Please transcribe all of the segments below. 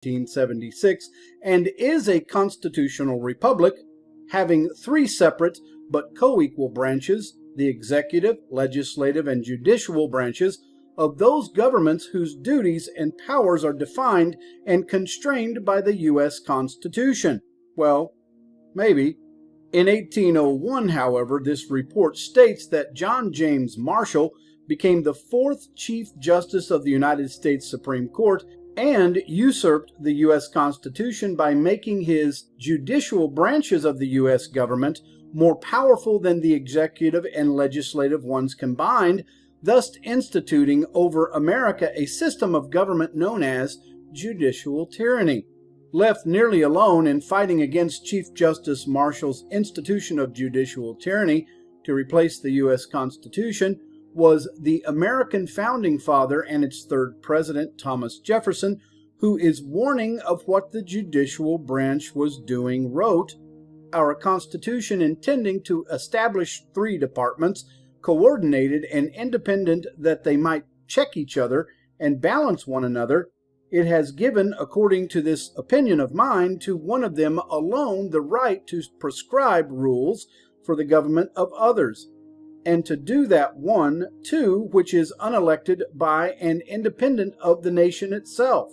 1876 and is a constitutional republic, having three separate but co-equal branches, the executive, legislative, and judicial branches of those governments whose duties and powers are defined and constrained by the U.S. Constitution. Well, maybe. In 1801, however, this report states that John James Marshall became the fourth Chief Justice of the United States Supreme Court and usurped the U.S. Constitution by making his judicial branches of the U.S. government more powerful than the executive and legislative ones combined, thus instituting over America a system of government known as judicial tyranny. Left nearly alone in fighting against Chief Justice Marshall's institution of judicial tyranny to replace the U.S. Constitution was the American founding father and its third president, Thomas Jefferson, who is warning of what the judicial branch was doing, wrote, "Our Constitution, intending to establish three departments, coordinated and independent that they might check each other and balance one another, it has given, according to this opinion of mine, to one of them alone the right to prescribe rules for the government of others, and to do that one, too, which is unelected by and independent of the nation itself.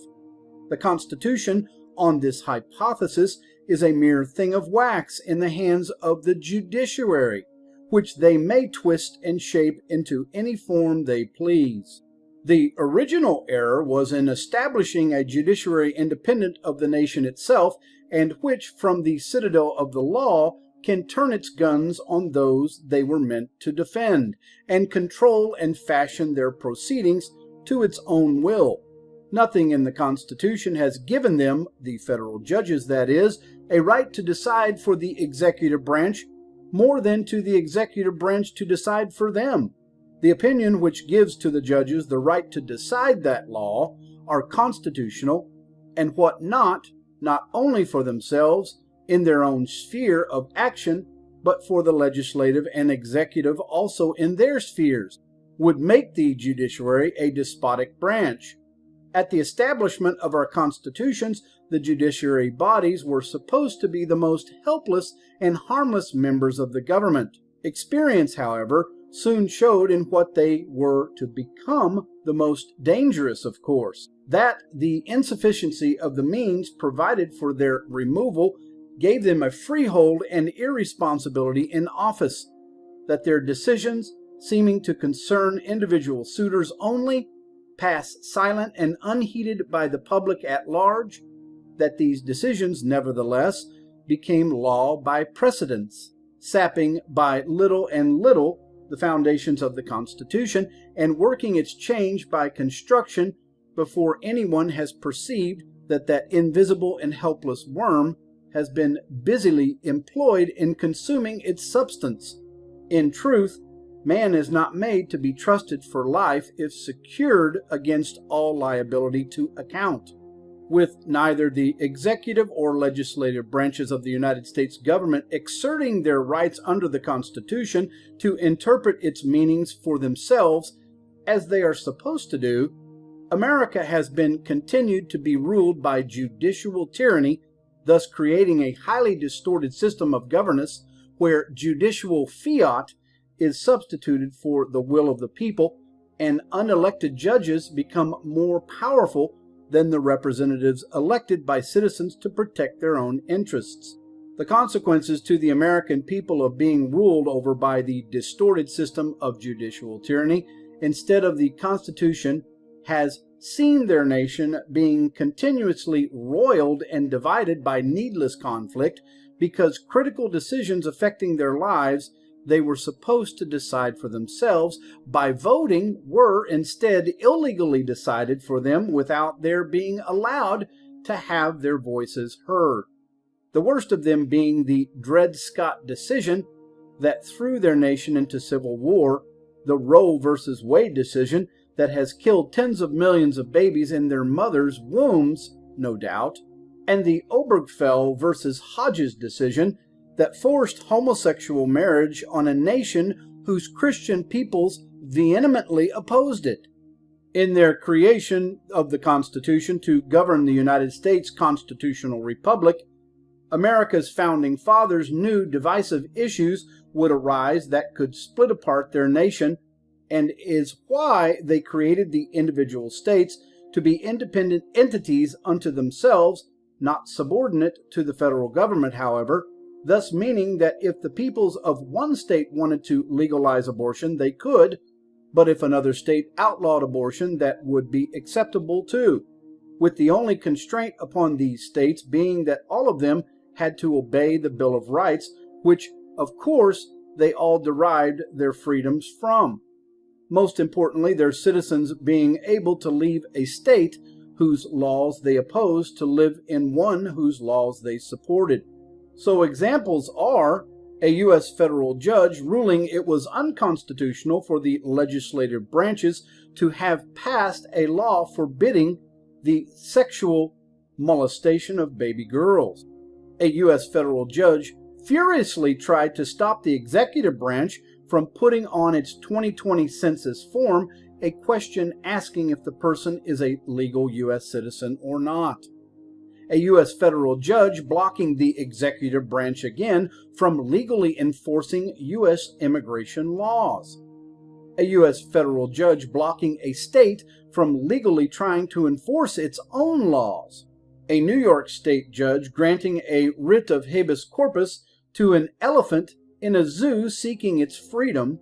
The Constitution, on this hypothesis, is a mere thing of wax in the hands of the judiciary, which they may twist and shape into any form they please. The original error was in establishing a judiciary independent of the nation itself, and which, from the citadel of the law, can turn its guns on those they were meant to defend, and control and fashion their proceedings to its own will. Nothing in the Constitution has given them, the federal judges that is, a right to decide for the executive branch, more than to the executive branch to decide for them. The opinion which gives to the judges the right to decide that law are constitutional, and what not only for themselves in their own sphere of action, but for the legislative and executive also in their spheres, would make the judiciary a despotic branch. At the establishment of our constitutions, the judiciary bodies were supposed to be the most helpless and harmless members of the government. Experience, however, soon showed in what they were to become the most dangerous, of course, that the insufficiency of the means provided for their removal gave them a freehold and irresponsibility in office, that their decisions, seeming to concern individual suitors only, pass silent and unheeded by the public at large, that these decisions, nevertheless, became law by precedence, sapping by little and little the foundations of the Constitution, and working its change by construction before anyone has perceived that that invisible and helpless worm has been busily employed in consuming its substance. In truth, man is not made to be trusted for life if secured against all liability to account. With neither the executive or legislative branches of the United States government exerting their rights under the Constitution to interpret its meanings for themselves as they are supposed to do, America has been continued to be ruled by judicial tyranny, thus creating a highly distorted system of governance where judicial fiat is substituted for the will of the people, and unelected judges become more powerful than the representatives elected by citizens to protect their own interests. The consequences to the American people of being ruled over by the distorted system of judicial tyranny instead of the Constitution has seen their nation being continuously roiled and divided by needless conflict because critical decisions affecting their lives they were supposed to decide for themselves by voting were instead illegally decided for them without their being allowed to have their voices heard. The worst of them being the Dred Scott decision that threw their nation into civil war, the Roe versus Wade decision that has killed tens of millions of babies in their mothers' wombs, no doubt, and the Obergefell versus Hodges decision that forced homosexual marriage on a nation whose Christian peoples vehemently opposed it. In their creation of the Constitution to govern the United States constitutional republic, America's founding fathers knew divisive issues would arise that could split apart their nation, and is why they created the individual states to be independent entities unto themselves, not subordinate to the federal government, however, thus meaning that if the peoples of one state wanted to legalize abortion, they could, but if another state outlawed abortion, that would be acceptable too, with the only constraint upon these states being that all of them had to obey the Bill of Rights, which, of course, they all derived their freedoms from. Most importantly, their citizens being able to leave a state whose laws they opposed to live in one whose laws they supported. So examples are a U.S. federal judge ruling it was unconstitutional for the legislative branches to have passed a law forbidding the sexual molestation of baby girls. A U.S. federal judge furiously tried to stop the executive branch from putting on its 2020 census form a question asking if the person is a legal U.S. citizen or not. A U.S. federal judge blocking the executive branch again from legally enforcing U.S. immigration laws. A U.S. federal judge blocking a state from legally trying to enforce its own laws. A New York state judge granting a writ of habeas corpus to an elephant in a zoo seeking its freedom.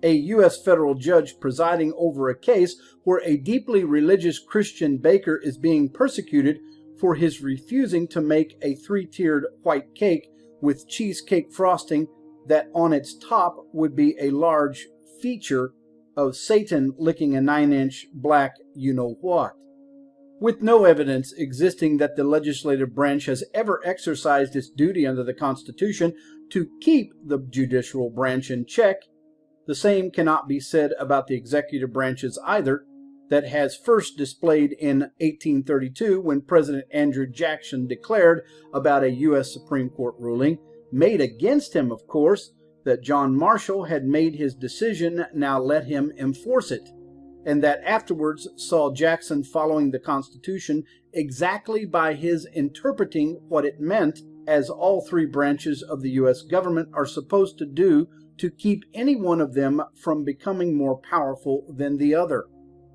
A U.S. federal judge presiding over a case where a deeply religious Christian baker is being persecuted for his refusing to make a 3-tiered white cake with cheesecake frosting that on its top would be a large feature of Satan licking a 9-inch black you-know-what. With no evidence existing that the legislative branch has ever exercised its duty under the Constitution to keep the judicial branch in check, the same cannot be said about the executive branches either, that has first displayed in 1832 when President Andrew Jackson declared about a U.S. Supreme Court ruling, made against him, of course, that John Marshall had made his decision, now let him enforce it, and that afterwards saw Jackson following the Constitution exactly by his interpreting what it meant, as all three branches of the U.S. government are supposed to do to keep any one of them from becoming more powerful than the other.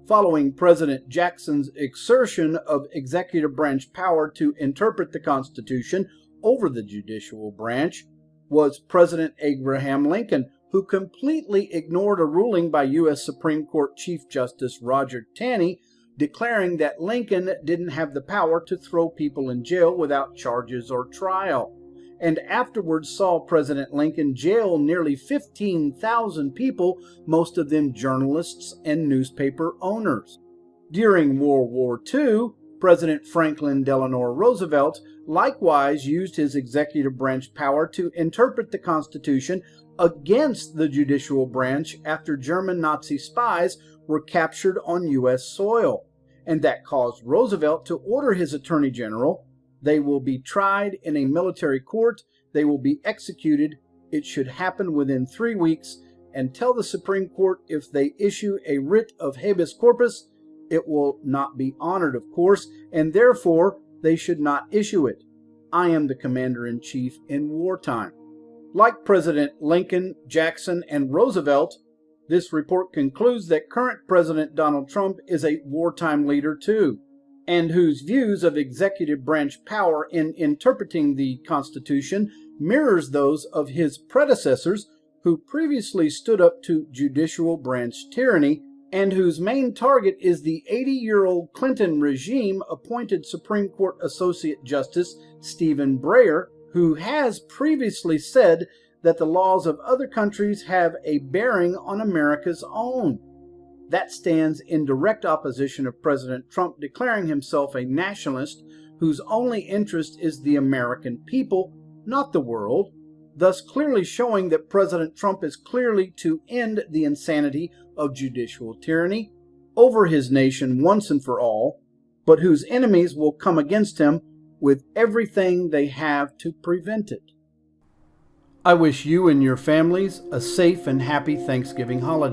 Following President Jackson's exertion of executive branch power to interpret the Constitution over the judicial branch was President Abraham Lincoln, who completely ignored a ruling by U.S. Supreme Court Chief Justice Roger Taney declaring that Lincoln didn't have the power to throw people in jail without charges or trial, and afterwards saw President Lincoln jail nearly 15,000 people, most of them journalists and newspaper owners. During World War II, President Franklin Delano Roosevelt likewise used his executive branch power to interpret the Constitution against the judicial branch after German Nazi spies were captured on U.S. soil, and that caused Roosevelt to order his Attorney General, they will be tried in a military court, they will be executed, it should happen within 3 weeks, and tell the Supreme Court if they issue a writ of habeas corpus, it will not be honored, of course, and therefore they should not issue it. I am the Commander-in-Chief in wartime. Like President Lincoln, Jackson, and Roosevelt, this report concludes that current President Donald Trump is a wartime leader too, and whose views of executive branch power in interpreting the Constitution mirrors those of his predecessors who previously stood up to judicial branch tyranny, and whose main target is the 80-year-old Clinton regime appointed Supreme Court Associate Justice Stephen Breyer, who has previously said that the laws of other countries have a bearing on America's own. That stands in direct opposition of President Trump declaring himself a nationalist whose only interest is the American people, not the world, thus clearly showing that President Trump is clearly to end the insanity of judicial tyranny over his nation once and for all, but whose enemies will come against him with everything they have to prevent it. I wish you and your families a safe and happy Thanksgiving holiday.